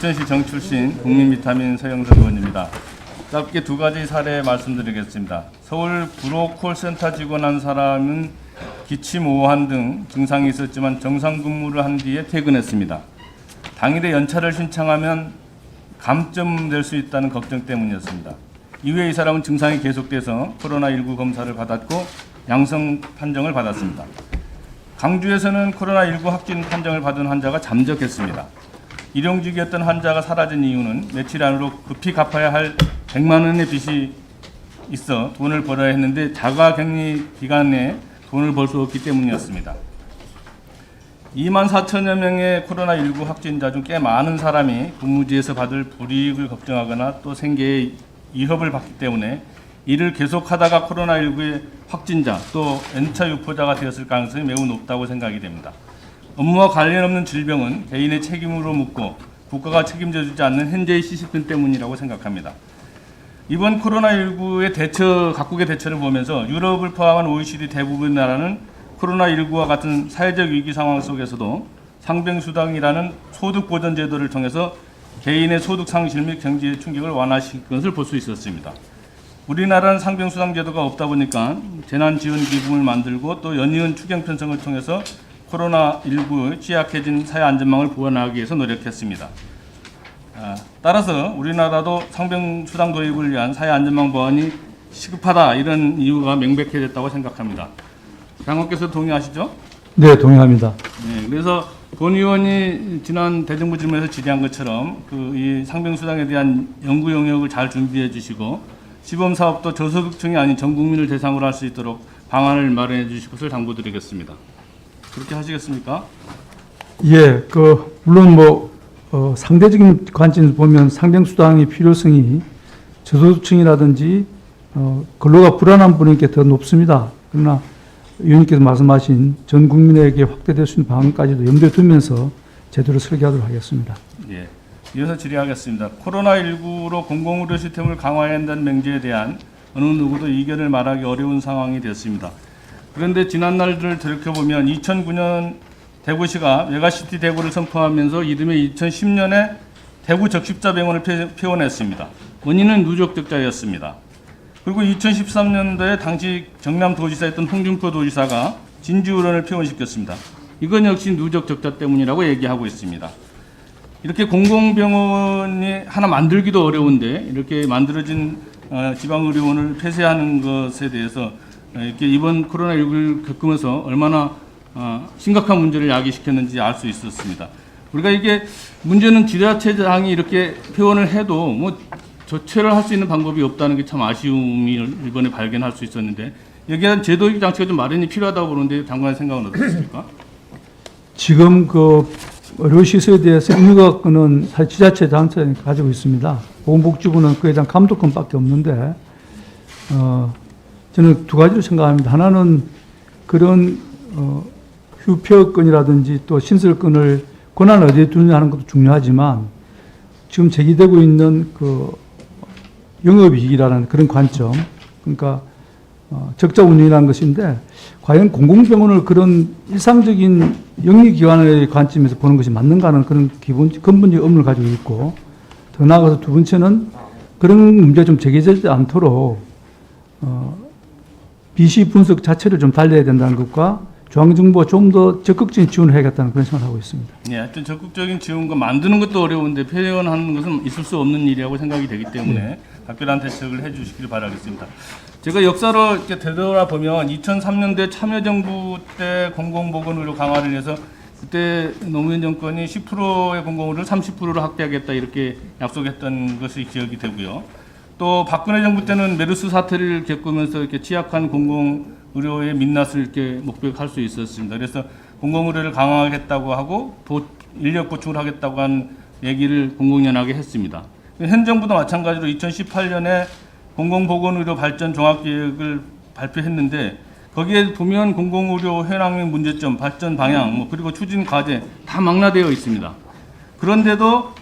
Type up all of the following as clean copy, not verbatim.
부천시 정출신 국민비타민 서영선 의원입니다. 짧게 두 가지 사례 말씀드리겠습니다. 서울 구로 콜센터 직원 한 사람은 기침, 오한 등 증상이 있었지만 정상 근무를 한 뒤에 퇴근했습니다. 당일에 연차를 신청하면 감점될 수 있다는 걱정 때문이었습니다. 이후에 이 사람은 증상이 계속돼서 코로나19 검사를 받았고 양성 판정을 받았습니다. 강주에서는 코로나19 확진 판정을 받은 환자가 잠적했습니다. 일용직이었던 환자가 사라진 이유는 며칠 안으로 급히 갚아야 할 100만 원의 빚이 있어 돈을 벌어야 했는데 자가격리 기간에 돈을 벌 수 없기 때문이었습니다. 2만 4천여 명의 코로나19 확진자 중 꽤 많은 사람이 근무지에서 받을 불이익을 걱정하거나 또 생계에 위협을 받기 때문에 이를 계속하다가 코로나19의 확진자 또 N차 유포자가 되었을 가능성이 매우 높다고 생각이 됩니다. 업무와 관련 없는 질병은 개인의 책임으로 묻고 국가가 책임져주지 않는 현재의 시스템 때문이라고 생각합니다. 이번 코로나19의 각국의 대처를 보면서 유럽을 포함한 OECD 대부분 나라는 코로나19와 같은 사회적 위기 상황 속에서도 상병수당이라는 소득 보전 제도를 통해서 개인의 소득 상실 및 경제 충격을 완화시킨 것을 볼 수 있었습니다. 우리나라는 상병수당 제도가 없다 보니까 재난지원기금을 만들고 또 연이은 추경 편성을 통해서 코로나19의 취약해진 사회 안전망을 보완하기 위해서 노력했습니다. 따라서 우리나라도 상병수당 도입을 위한 사회 안전망 보완이 시급하다 이런 이유가 명백해졌다고 생각합니다. 장관께서 동의하시죠? 네, 동의합니다. 네, 그래서 본 의원이 지난 대정부 질문에서 질의한 것처럼 이 상병수당에 대한 연구 영역을 잘 준비해 주시고 시범 사업도 저소득층이 아닌 전 국민을 대상으로 할 수 있도록 방안을 마련해 주실 것을 당부드리겠습니다. 그렇게 하시겠습니까? 예, 물론 상대적인 관점에서 보면 상병수당의 필요성이 저소득층이라든지 근로가 불안한 분에게 더 높습니다. 그러나 의원님께서 말씀하신 전 국민에게 확대될 수 있는 방안까지도 염두에 두면서 제도를 설계하도록 하겠습니다. 예, 이어서 질의하겠습니다. 코로나19로 공공의료 시스템을 강화해야 한다는 맹제에 대한 어느 누구도 이견을 말하기 어려운 상황이 되었습니다. 그런데 지난 날들을 돌이켜보면 2009년 대구시가 메가시티 대구를 선포하면서 이듬해 2010년에 대구 적십자병원을 폐원했습니다. 원인은 누적 적자였습니다. 그리고 2013년도에 당시 경남도지사였던 홍준표 도지사가 진주의료원을 폐원시켰습니다. 이건 역시 누적 적자 때문이라고 얘기하고 있습니다. 이렇게 공공병원이 하나 만들기도 어려운데 이렇게 만들어진 지방의료원을 폐쇄하는 것에 대해서 이렇게 이번 코로나19를 겪으면서 얼마나 심각한 문제를 야기시켰는지 알 수 있었습니다. 우리가 이게 문제는 지자체장이 이렇게 폐원을 해도 조처를 할 수 있는 방법이 없다는 게 참 아쉬움이 이번에 발견할 수 있었는데 여기에 대한 제도적 장치가 좀 마련이 필요하다고 보는데 장관의 생각은 어떻습니까? 지금 의료시설에 대해서 인허가권은 사실 지자체장이 가지고 있습니다. 보건복지부는 그에 대한 감독권밖에 없는데 저는 두 가지로 생각합니다. 하나는 그런 휴폐업권이라든지 또 신설권을 권한을 어디에 두느냐 하는 것도 중요하지만 지금 제기되고 있는 영업이익이라는 그런 관점, 그러니까 적자 운영이라는 것인데 과연 공공병원을 그런 일상적인 영리기관의 관점에서 보는 것이 맞는가 하는 그런 근본적 의문을 가지고 있고 더 나아가서 두 번째는 그런 문제가 좀 제기되지 않도록 비시 분석 자체를 좀 달려야 된다는 것과 중앙정부가 좀 더 적극적인 지원을 해야겠다는 그런 생각을 하고 있습니다. 네, 하여튼 적극적인 지원과 만드는 것도 어려운데 폐원하는 것은 있을 수 없는 일이라고 생각이 되기 때문에 각별한 대책을 해주시길 바라겠습니다. 제가 역사로 이렇게 되돌아보면 2003년도에 참여정부 때 공공보건의료 강화를 위해서 그때 노무현 정권이 10%의 공공의료를 30%로 확대하겠다 이렇게 약속했던 것이 기억이 되고요. 또 박근혜 정부 때는 메르스 사태를 겪으면서 이렇게 취약한 공공의료의 민낯을 이렇게 목격할 수 있었습니다. 그래서 공공의료를 강화하겠다고 하고 인력 보충을 하겠다고 한 얘기를 공공연하게 했습니다. 현 정부도 마찬가지로 2018년에 공공보건의료 발전 종합계획을 발표했는데 거기에 보면 공공의료 현황 및 문제점, 발전 방향, 그리고 추진 과제 다 망라되어 있습니다. 그런데도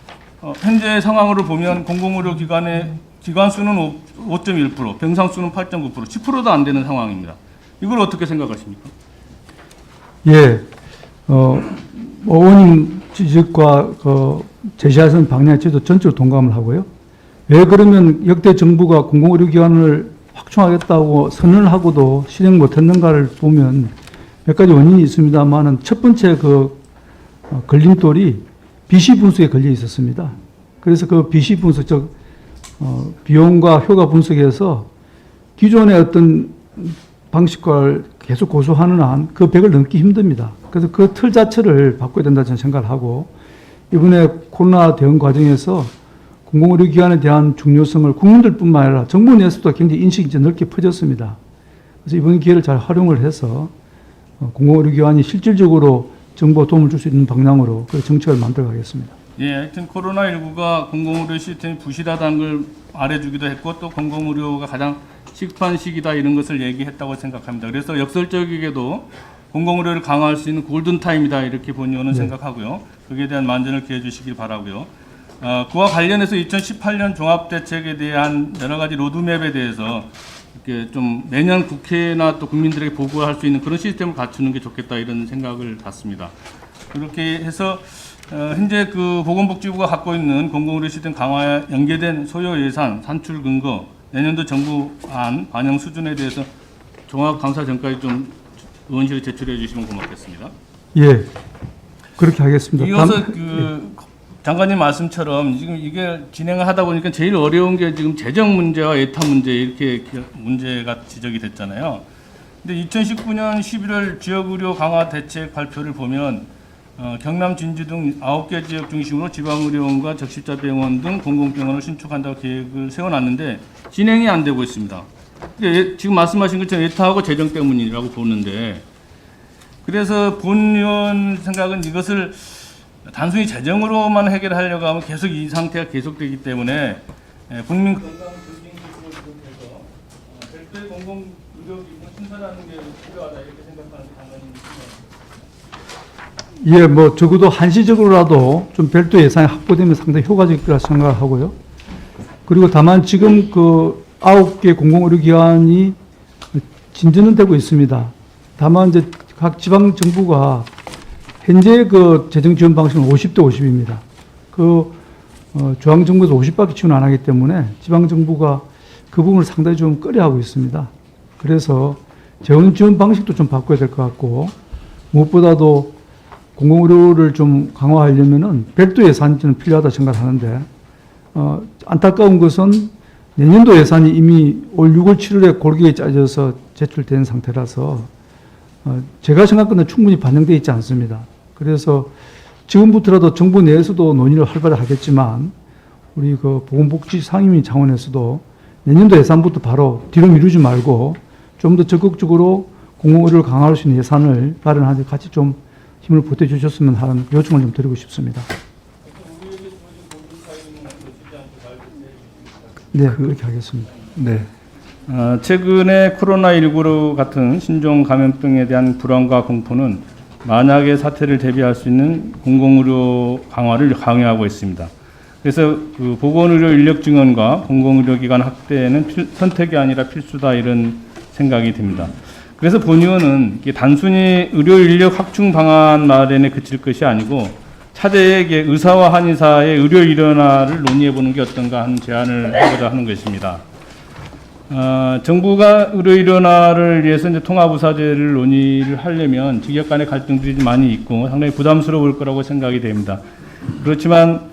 현재 상황으로 보면 공공의료 기관 수는 5.1%, 병상 수는 8.9%, 10%도 안 되는 상황입니다. 이걸 어떻게 생각하십니까? 예, 의원님 지적과 제시하신 방향에 저도 전적으로 동감을 하고요. 왜 그러면 역대 정부가 공공의료기관을 확충하겠다고 선언을 하고도 실행 못했는가를 보면 몇 가지 원인이 있습니다만은 첫 번째 걸림돌이 비시 분석에 걸려 있었습니다. 그래서 그 비시 분석, 비용과 효과 분석에서 기존의 어떤 방식과 계속 고수하는 한 그 100을 넘기 힘듭니다. 그래서 그 틀 자체를 바꿔야 된다 저는 생각을 하고, 이번에 코로나 대응 과정에서 공공의료기관에 대한 중요성을 국민들뿐만 아니라 정부 내에서도 굉장히 인식이 이제 넓게 퍼졌습니다. 그래서 이번 기회를 잘 활용을 해서 공공의료기관이 실질적으로 정부가 도움을 줄 수 있는 방향으로 그 정책을 만들어 가겠습니다. 예, 하여튼 코로나19가 공공의료 시스템이 부실하다는 걸 말해주기도 했고 또 공공의료가 가장 시급한 시기다 이런 것을 얘기했다고 생각합니다. 그래서 역설적이게도 공공의료를 강화할 수 있는 골든타임이다 이렇게 본 의원은 생각하고요. 거기에 대한 만전을 기해 주시길 바라고요. 그와 관련해서 2018년 종합대책에 대한 여러 가지 로드맵에 대해서 이렇게 좀 매년 국회나 또 국민들에게 보고할 수 있는 그런 시스템을 갖추는 게 좋겠다 이런 생각을 갖습니다. 그렇게 해서 현재 그 보건복지부가 갖고 있는 공공의료 시스템 강화에 연계된 소요 예산, 산출 근거, 내년도 정부안 반영 수준에 대해서 종합감사 전까지 좀 의원실에 제출해 주시면 고맙겠습니다. 예, 그렇게 하겠습니다. 이어서 장관님 말씀처럼 지금 이게 진행을 하다 보니까 제일 어려운 게 지금 재정 문제와 예타 문제 이렇게 문제가 지적이 됐잖아요. 근데 2019년 11월 지역의료 강화 대책 발표를 보면 경남, 진주 등 9개 지역 중심으로 지방의료원과 적십자병원 등 공공병원을 신축한다고 계획을 세워놨는데 진행이 안 되고 있습니다. 지금 말씀하신 것처럼 예타하고 재정 때문이라고 보는데, 그래서 본 의원 생각은 이것을 단순히 재정으로만 해결하려고 하면 계속 이 상태가 계속되기 때문에 국민 건강 증진 기술을 비롯해서 별도의 공공의료기관 신설하는 게 필요하다 이렇게 생각하는 장관님. 예, 뭐 적어도 한시적으로라도 좀 별도 예산이 확보되면 상당히 효과적이라 생각을 하고요. 그리고 다만 지금 9개 공공의료기관이 진전은 되고 있습니다. 다만 이제 각 지방 정부가 현재 재정 지원 방식은 50대 50입니다. 중앙 정부에서 50밖에 지원 안 하기 때문에 지방 정부가 그 부분을 상당히 좀 꺼려하고 있습니다. 그래서 재원 지원 방식도 좀 바꿔야 될 것 같고, 무엇보다도 공공의료를 좀 강화하려면은 별도 예산이 좀 필요하다 생각하는데, 안타까운 것은 내년도 예산이 이미 올 6월 7월에 골격이 짜져서 제출된 상태라서 제가 생각하는 충분히 반영되어 있지 않습니다. 그래서 지금부터라도 정부 내에서도 논의를 활발히 하겠지만 우리 보건복지 상임위 차원에서도 내년도 예산부터 바로 뒤로 미루지 말고 좀 더 적극적으로 공공의료를 강화할 수 있는 예산을 마련하는데 같이 좀 힘을 보태주셨으면 하는 요청을 좀 드리고 싶습니다. 네, 그렇게 하겠습니다. 네. 최근에 코로나19 같은 신종 감염병에 대한 불안과 공포는 만약의 사태를 대비할 수 있는 공공의료 강화를 강요하고 있습니다. 그래서 보건의료 인력 증원과 공공의료기관 확대는 선택이 아니라 필수다 이런 생각이 듭니다. 그래서 본 의원은 단순히 의료 인력 확충 방안 마련에 그칠 것이 아니고 차제에 의사와 한의사의 의료 일원화를 논의해 보는 게 어떤가 하는 제안을 하고자 하는 것입니다. 정부가 의료 일원화를 위해서 이제 통합의사제를 논의를 하려면 직역 간의 갈등들이 많이 있고 상당히 부담스러울 거라고 생각이 됩니다. 그렇지만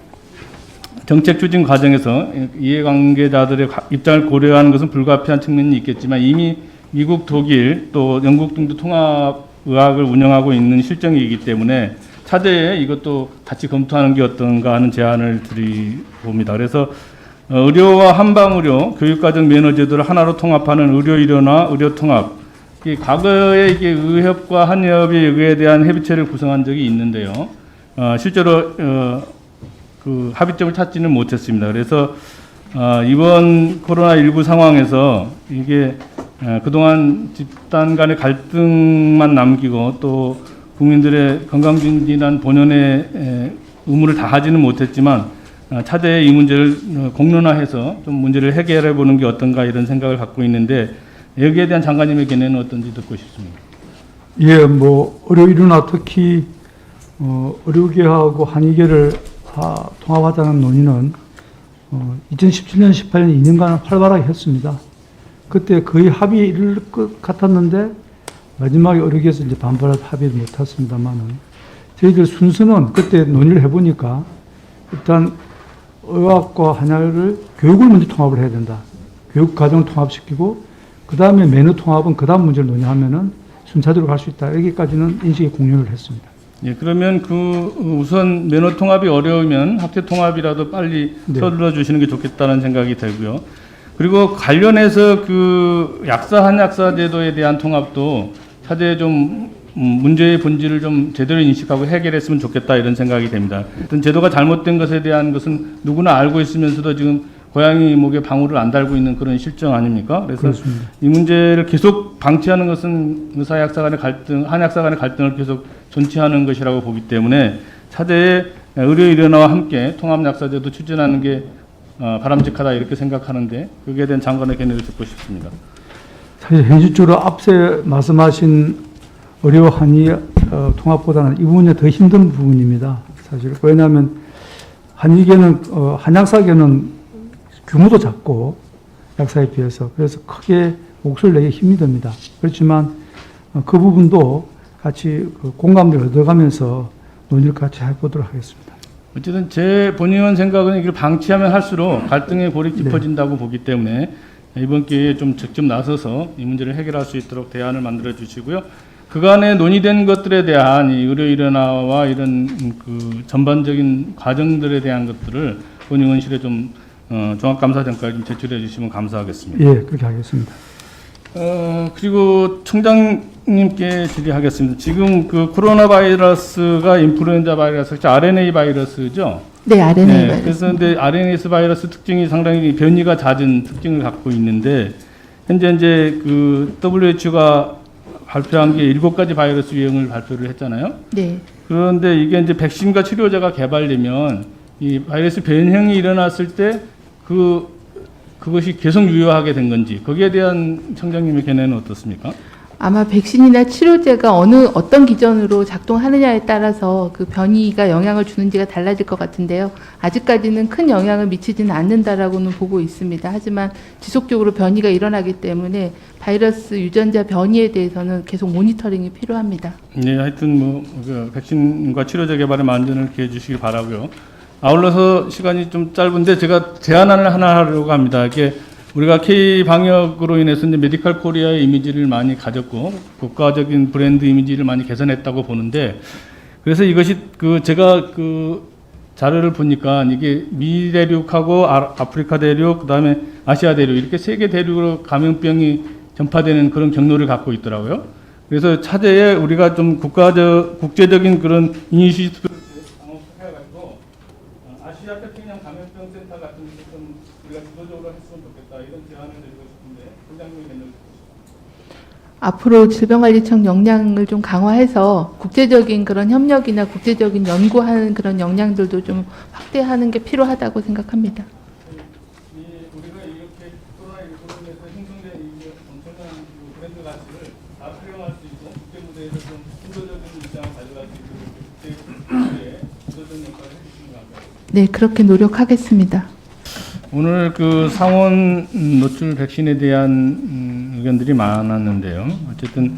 정책 추진 과정에서 이해관계자들의 입장을 고려하는 것은 불가피한 측면이 있겠지만 이미 미국, 독일 또 영국 등도 통합의학을 운영하고 있는 실정이기 때문에 차제에 이것도 같이 검토하는 게 어떤가 하는 제안을 드려봅니다. 그래서 의료와 한방의료, 교육과정 면허 제도를 하나로 통합하는 의료일원화, 의료통합. 과거에 이게 의협과 한의협이 이거에 대한 협의체를 구성한 적이 있는데요. 실제로 합의점을 찾지는 못했습니다. 그래서 이번 코로나19 상황에서 이게 그동안 집단 간의 갈등만 남기고 또 국민들의 건강증진한 본연의 의무를 다하지는 못했지만 차제에 이 문제를 공론화해서 좀 문제를 해결해 보는 게 어떤가 이런 생각을 갖고 있는데 여기에 대한 장관님의 견해는 어떤지 듣고 싶습니다. 예, 의료인이나 특히 의료계하고 한의계를 통합하자는 논의는 2017년, 18년 2년간 활발하게 했습니다. 그때 거의 합의를 이룰 것 같았는데 마지막에 의료계에서 이제 반발해서 합의를 못했습니다만은 저희들 순서는 그때 논의를 해보니까 일단 의학과 한의를 교육을 먼저 통합을 해야 된다. 교육 과정을 통합시키고 그 다음에 매너 통합은 그 다음 문제를 논의하면은 순차적으로 갈 수 있다. 여기까지는 인식에 공유를 했습니다. 예, 그러면 우선 매너 통합이 어려우면 학교 통합이라도 빨리 네. 서둘러 주시는 게 좋겠다는 생각이 들고요. 그리고 관련해서 약사 한약사 제도에 대한 통합도 차제에 좀 문제의 본질을 좀 제대로 인식하고 해결했으면 좋겠다 이런 생각이 됩니다. 어떤 제도가 잘못된 것에 대한 것은 누구나 알고 있으면서도 지금 고양이 목에 방울을 안 달고 있는 그런 실정 아닙니까? 그래서 그렇습니다. 이 문제를 계속 방치하는 것은 의사약사 간의 갈등, 한약사 간의 갈등을 계속 존치하는 것이라고 보기 때문에 차제에 의료인원과 함께 통합약사제도 추진하는 게 바람직하다 이렇게 생각하는데 거기에 대한 장관의 견해를 듣고 싶습니다. 사실 현실적으로 앞서 말씀하신 의료 한의 통합보다는 이 부분이 더 힘든 부분입니다. 사실 왜냐하면 한의계는 한약사계는 규모도 작고 약사에 비해서 그래서 크게 목소리를 내기 힘이 듭니다. 그렇지만 그 부분도 같이 공감을 얻어가면서 논의를 같이 해보도록 하겠습니다. 어쨌든 제 본의원 생각은 이걸 방치하면 할수록 갈등의 골이 깊어진다고 보기 때문에 이번 기회에 좀 직접 나서서 이 문제를 해결할 수 있도록 대안을 만들어 주시고요. 그간에 논의된 것들에 대한 이 의료인원화와 이런 전반적인 과정들에 대한 것들을 본의원실에 좀 종합감사정까지 좀 제출해 주시면 감사하겠습니다. 예, 그렇게 하겠습니다. 그리고 총장님께 질의하겠습니다. 지금 코로나 바이러스가 인플루엔자 바이러스, RNA 바이러스죠? 네, RNA 바이러스. 그래서 근데 RNA 바이러스 특징이 상당히 변이가 잦은 특징을 갖고 있는데 현재 이제 WHO가 발표한 게 7가지 바이러스 유형을 발표를 했잖아요. 네. 그런데 이게 이제 백신과 치료제가 개발되면 이 바이러스 변형이 일어났을 때 그것이 계속 유효하게 된 건지 거기에 대한 청장님의 견해는 어떻습니까? 아마 백신이나 치료제가 어떤 기전으로 작동하느냐에 따라서 그 변이가 영향을 주는지가 달라질 것 같은데요. 아직까지는 큰 영향을 미치지는 않는다라고는 보고 있습니다. 하지만 지속적으로 변이가 일어나기 때문에 바이러스 유전자 변이에 대해서는 계속 모니터링이 필요합니다. 네, 하여튼 백신과 치료제 개발에 만전을 기해 주시기 바라고요. 아울러서 시간이 좀 짧은데 제가 제안을 하나 하려고 합니다. 이게 우리가 K 방역으로 인해서 이제 메디컬 코리아의 이미지를 많이 가졌고 국가적인 브랜드 이미지를 많이 개선했다고 보는데 그래서 이것이 제가 자료를 보니까 이게 미 대륙하고 아프리카 대륙 그다음에 아시아 대륙 이렇게 3개 대륙으로 감염병이 전파되는 그런 경로를 갖고 있더라고요. 그래서 차제에 우리가 좀 국제적인 그런 이니시티브 해가지고 아시아 태평양 감염병 센터 같은 데 좀 우리가 주도적으로 했으면 좋겠다 이런 제안을 드리고 싶은데 총장님의 견해를 앞으로 질병관리청 역량을 좀 강화해서 국제적인 그런 협력이나 국제적인 연구하는 그런 역량들도 좀 확대하는 게 필요하다고 생각합니다. 우리가 이렇게 코로나19로 인해서 형성된 이 엄청난 브랜드 가치를 다 활용할 수 있고 국제 무대에서 좀 주도적인 입장을 가져갈 수 있도록 국제 무대에 주도적인 역할을 해주시는 것 같아요. 네, 그렇게 노력하겠습니다. 오늘 상원 노출 백신에 대한 의견들이 많았는데요. 어쨌든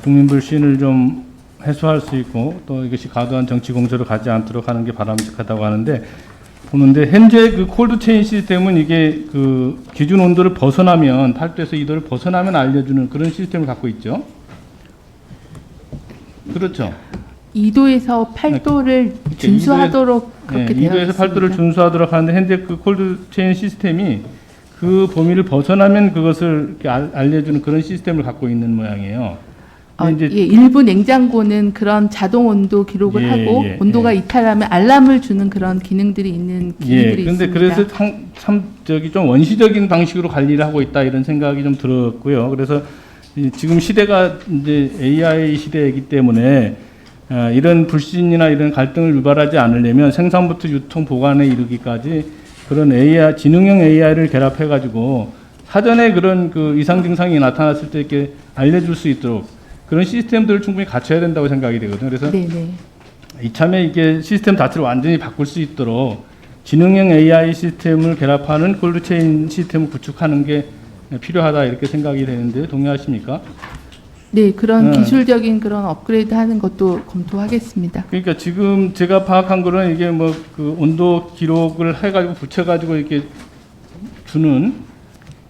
국민 불신을 좀 해소할 수 있고 또 이것이 과도한 정치 공세로 가지 않도록 하는 게 바람직하다고 하는데 보는데 현재 콜드 체인 시스템은 이게 기준 온도를 벗어나면 8도에서 2도를 벗어나면 알려주는 그런 시스템을 갖고 있죠. 그렇죠. 2도에서 8도를 준수하도록 그렇게 되어 2도에서 있습니다. 8도를 준수하도록 하는데 현재 콜드 체인 시스템이 그 범위를 벗어나면 그것을 이렇게 알려주는 그런 시스템을 갖고 있는 모양이에요. 예, 일부 냉장고는 그런 자동 온도 기록을 하고 온도가 이탈하면 알람을 주는 그런 기능들이 있는 기능들이 그런데 있습니다. 그래서 참 좀 원시적인 방식으로 관리를 하고 있다 이런 생각이 좀 들었고요. 그래서 지금 시대가 이제 AI 시대이기 때문에 이런 불신이나 이런 갈등을 유발하지 않으려면 생산부터 유통 보관에 이르기까지 그런 AI, 지능형 AI를 결합해 가지고 사전에 그런 이상 증상이 나타났을 때 이렇게 알려줄 수 있도록 그런 시스템들을 충분히 갖춰야 된다고 생각이 되거든요. 그래서 네네. 이참에 이게 시스템 자체를 완전히 바꿀 수 있도록 지능형 AI 시스템을 결합하는 콜드체인 시스템을 구축하는 게 필요하다 이렇게 생각이 되는데 동의하십니까? 네, 그런 네. 기술적인 그런 업그레이드 하는 것도 검토하겠습니다. 그러니까 지금 제가 파악한 거는 이게 뭐 그 온도 기록을 해가지고 붙여가지고 이렇게 주는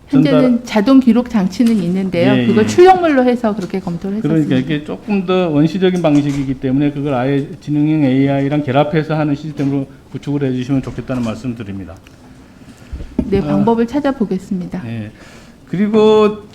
현재는 자동 기록 장치는 있는데요. 예, 그걸 예. 출력물로 해서 그렇게 검토를 그러니까 했었습니다. 이게 조금 더 원시적인 방식이기 때문에 그걸 아예 지능형 AI랑 결합해서 하는 시스템으로 구축을 해주시면 좋겠다는 말씀드립니다. 네, 방법을 찾아보겠습니다. 예. 그리고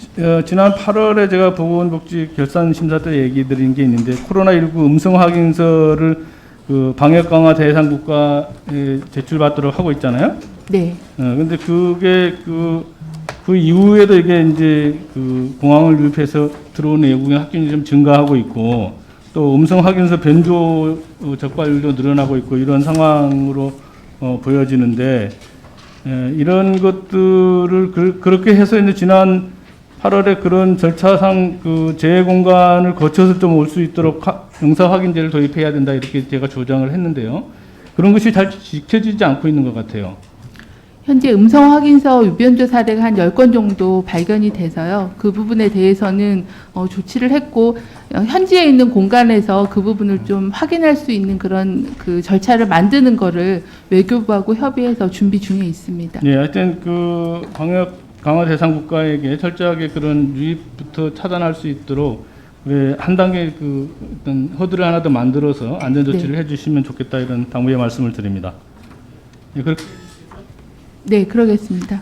지난 8월에 제가 보건복지 결산심사 때 얘기 드린 게 있는데 코로나19 음성 확인서를 그 방역 강화 대상 국가에 제출받도록 하고 있잖아요. 네, 근데 그게 그 이후에도 이게 이제 그 공항을 유입해서 들어오는 외국인 확진이 좀 증가하고 있고 또 음성 확인서 변조 적발률도 늘어나고 있고 이런 상황으로 보여지는데 이런 것들을 그렇게 해서 이제 지난 8월에 그런 절차상 그 재해 공간을 거쳐서 좀 올 수 있도록 영사 확인제를 도입해야 된다 이렇게 제가 조정을 했는데요. 그런 것이 잘 지켜지지 않고 있는 것 같아요. 현재 음성 확인서 유변조 사례가 한 10건 정도 발견이 돼서요. 그 부분에 대해서는 조치를 했고 현지에 있는 공간에서 그 부분을 좀 확인할 수 있는 그런 그 절차를 만드는 거를 외교부하고 협의해서 준비 중에 있습니다. 네, 하여튼 그 방역 강화 대상 국가에게 철저하게 그런 유입부터 차단할 수 있도록 한 단계 그 어떤 허들을 하나 더 만들어서 안전 조치를 해주시면 좋겠다 이런 당부의 말씀을 드립니다. 예, 그렇게 네, 그러겠습니다.